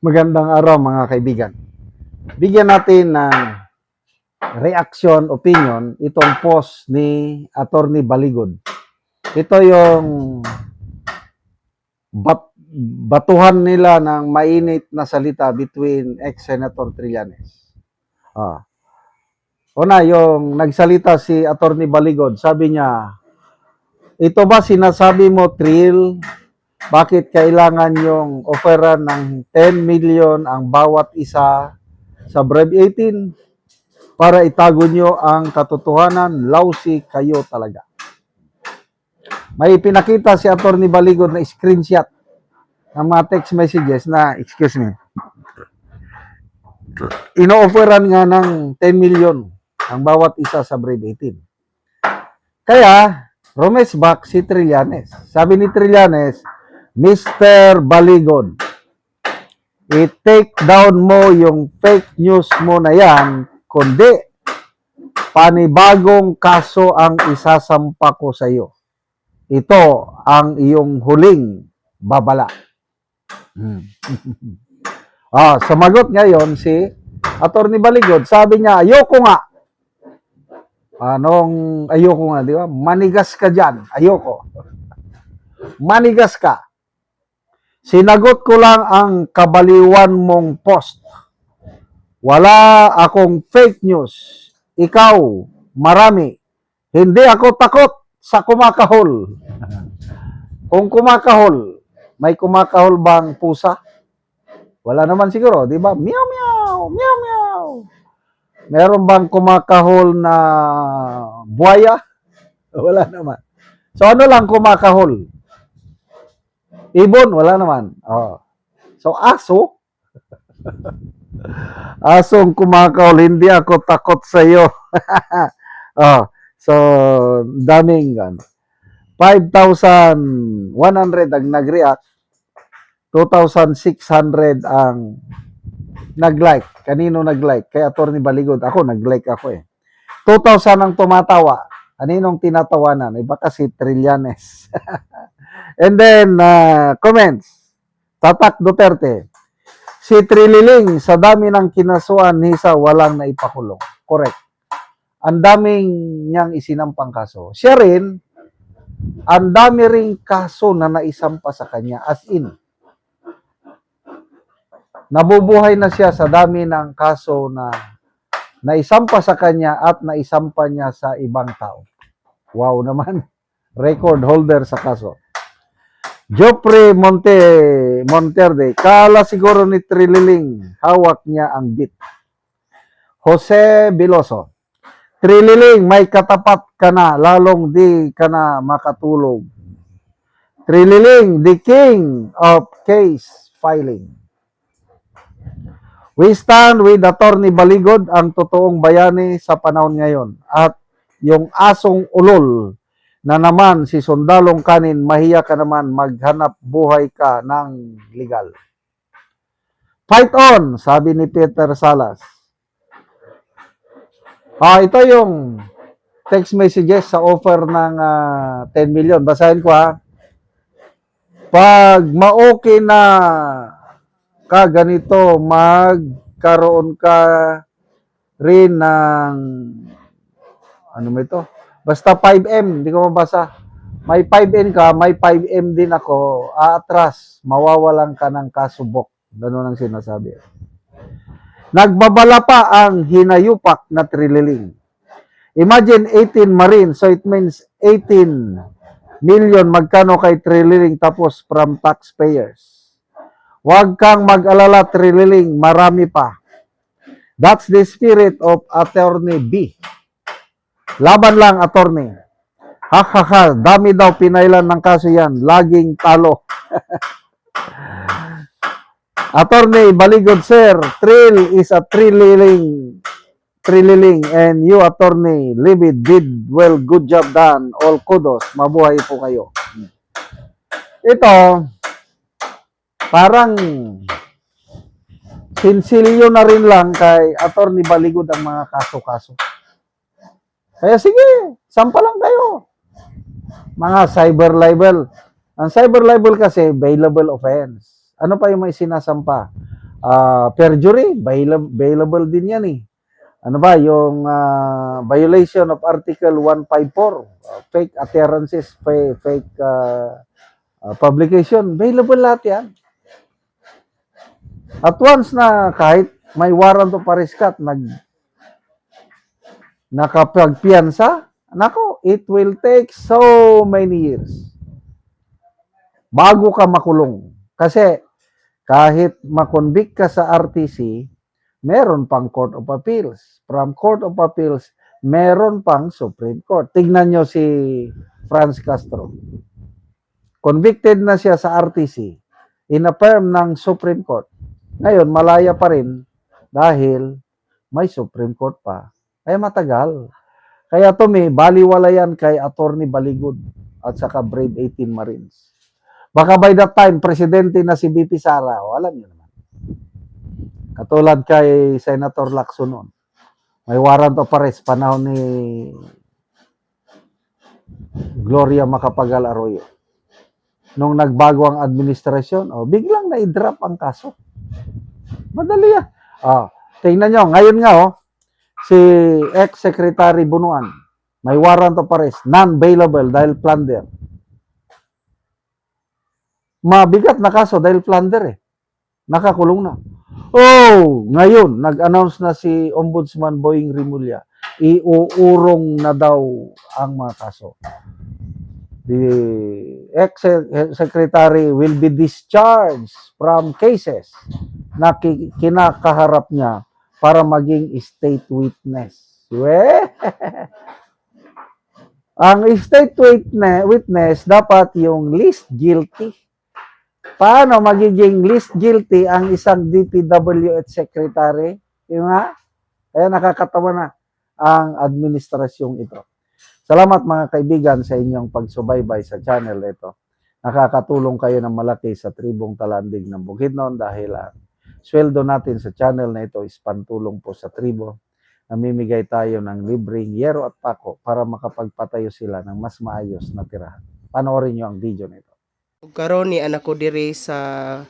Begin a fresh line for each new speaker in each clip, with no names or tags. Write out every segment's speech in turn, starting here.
Magandang araw mga kaibigan. Bigyan natin ng reaction, opinion, itong post ni Attorney Baligod. Ito yung batuhan nila ng mainit na salita between ex-Senator Trillanes. Una, yung nagsalita si Attorney Baligod, sabi niya, ito ba sinasabi mo, Trill, bakit kailangan yung offeran ng 10 million ang bawat isa sa Bribe 18 para itago nyo ang katotohanan? Lousy kayo talaga. May pinakita si Attorney Baligod na screenshot ng mga text messages na, excuse me, ino-offeran nga ng 10 million ang bawat isa sa Bribe 18. Kaya, rumesback si Trillanes. Sabi ni Trillanes, Mr. Baligod, i-take down mo yung fake news mo na yan, kundi panibagong kaso ang isasampa ko sa iyo. Ito ang iyong huling babala. Sumagot ngayon si Attorney Baligod, sabi niya, ayoko nga. Anong ayoko nga, di ba? Manigas ka dyan. Ayoko. Manigas ka. Sinagot ko lang ang kabaliwan mong post. Wala akong fake news. Ikaw, marami. Hindi ako takot sa kumakahol. Kung kumakahol, may kumakahol bang pusa? Wala naman siguro, di ba? Meow, meow, meow, meow. Meron bang kumakahol na buhaya? Wala naman. So ano lang kumakahol? Ibon? Wala naman. So aso? Asong kumakahol, hindi ako takot sa iyo. So daming 5,100 ang nag-react, 2,600 ang nag-like. Kanino nag-like? Kay Attorney Baligod. Ako, nag-like ako eh. 2,000 ang tumatawa. Aninong tinatawanan? Iba kasi Trillanes. And then, comments. Tatak Duterte. Si Trililing, sa dami ng kinasuan, Hisa, walang naipakulong. Correct. Ang daming niyang isinampang kaso. Siya rin, ang dami ring kaso na naisampa sa kanya. As in, nabubuhay na siya sa dami ng kaso na naisampa sa kanya at naisampa niya sa ibang tao. Wow naman. Record holder sa kaso. Joffrey Monterde, kala siguro ni Trililing, hawak niya ang bit. Jose Biloso, Trililing, may katapat ka na, lalong di ka na makatulog. Trililing, the king of case filing. We stand with Attorney Baligod, ang totoong bayani sa panahon ngayon. At yung asong ulol na naman si Sundalong Kanin, mahiya ka naman, maghanap buhay ka ng legal. Fight on, sabi ni Peter Salas. Ito yung text messages sa offer ng 10 million. Basahin ko ha. Pag ma-okay na ka ganito, magkaroon ka rin ng ano mo ito? Basta 5M, hindi ko mabasa. May 5M ka, may 5M din ako, aatras, mawawalan ka ng kasubok. Ganun ang sinasabi. Nagbabala pa ang hinayupak na Trililing. Imagine 18 Marine, so it means 18 million magkano kay Trililing tapos from taxpayers. Huwag kang mag-alala, Trililing, marami pa. That's the spirit of Attorney B. Laban lang, Attorney. Dami daw pinailan ng kaso yan. Laging talo. Attorney Baligod, sir, Trill is a Trililing, and you, Attorney Libid, did well, good job done. All kudos. Mabuhay po kayo. Ito, parang sinsilyo na rin lang kay Attorney Baligod ang mga kaso-kaso. Kaya sige, sampa lang kayo. Mga cyber libel. Ang cyber libel kasi, bailable offense. Ano pa yung may sinasampa? Perjury, available din yan eh. Ano ba, yung violation of Article 154, fake utterances, fake publication, available lahat yan. At once na kahit may warrant of arrest ka at nakapagpiyansa, nako, it will take so many years bago ka makulong. Kasi kahit makonvict ka sa RTC, meron pang Court of Appeals. From Court of Appeals, meron pang Supreme Court. Tignan nyo si Franz Castro. Convicted na siya sa RTC, in-affirm ng Supreme Court. Ngayon, malaya pa rin dahil may Supreme Court pa. Ay matagal. Kaya to may baliwala yan kay Attorney Baligod at saka Brave 18 Marines. Baka by that time, presidente na si BP Sara. O, alam niyo naman. Katulad kay Senator Lacson noon. May warrant of arrest panahon ni Gloria Macapagal Arroyo. Nung nagbago ang administrasyon, biglang na-drop ang kaso. Madali yan. Tingnan nyo, ngayon nga, si ex-secretary Bunuan, may warrant of arrest, non-bailable dahil plunder. Mabigat na kaso dahil plunder Nakakulong na. Ngayon, nag-announce na si Ombudsman Boying Rimulya, iuurong na daw ang mga kaso. The ex-secretary will be discharged from cases na kinakaharap niya para maging state witness. Ang state witness dapat yung least guilty. Paano magiging least guilty ang isang DPWH secretary? Kaya nakakatawa na ang administrasyong ito. Salamat mga kaibigan sa inyong pagsubaybay sa channel ito. Nakakatulong kayo ng malaki sa tribong Talandig ng Bukidnon dahil ang sweldo natin sa channel na ito is pantulong po sa tribo. Namimigay tayo ng libreng yero at pako para makapagpatayo sila ng mas maayos na tirahan. Panoorin nyo ang video nito.
Karon ni anak ko diri sa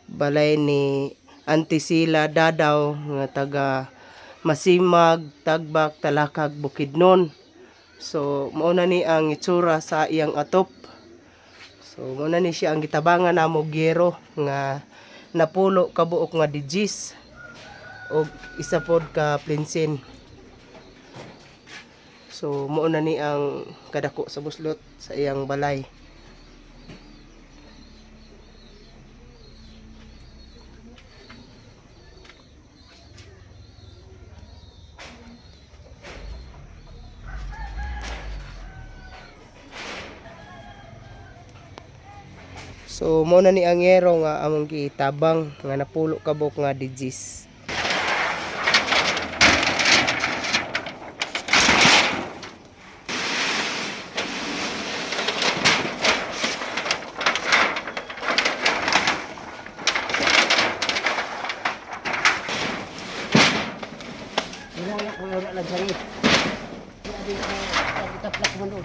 balay ni Auntie Sila Dadaw nga taga Masimag, Tagbak, Talakag, Bukidnon. So mauna ni ang itsura sa iyang atop. So mauna ni siya ang gitabangan namo gero nga napulo ka buok nga digis o isa pod ka plinsin. So mauna ni ang kadako sa buslot sa iyang balay. So mo na ni ang yero nga among gitabang nga napulo ka buok nga digis.
Wala ko wala nagsangit. Hindi ko itaplak mo doon.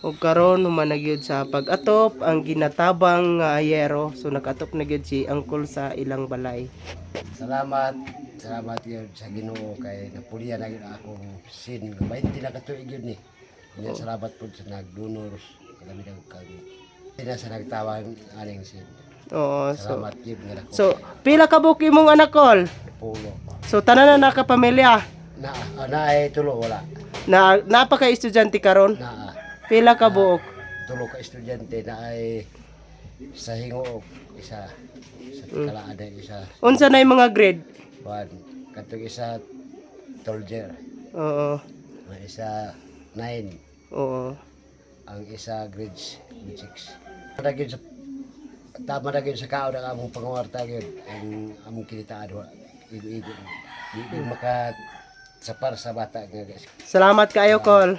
ug karon human na gyud sa pag-atop ang ginatabang nga ayero. So nakatop na gyud si angkol sa ilang balay. Salamat yun sa Ginoo kay napulian na yun akong sin. Gabay hindi na katuig yun eh. Kanya salamat po sa nagdonor. Kalami na kami. Hindi na sa nagtawang aning sin.
Oo,
Salamat yun nga ako.
so pila ka buok imong anak kol?
Pulo.
So tanan na nakapamilya.
Na ay tulo wala.
Na napaka estudyante karon.
Na
Pila ka buok?
tulo ka estudyante na ay sa hingo isa sa kalaan ay isa
Unsa na yung mga grade?
kuan katong isa soldier
Oo.
ang isa 9
Oo.
ang isa grade 6 madagin sa tama na gyud sa kaon ang among panguwarta gyud ang among kinitaan igo-igo di maka sapar sa bata nga guys.
Salamat kayo, Col.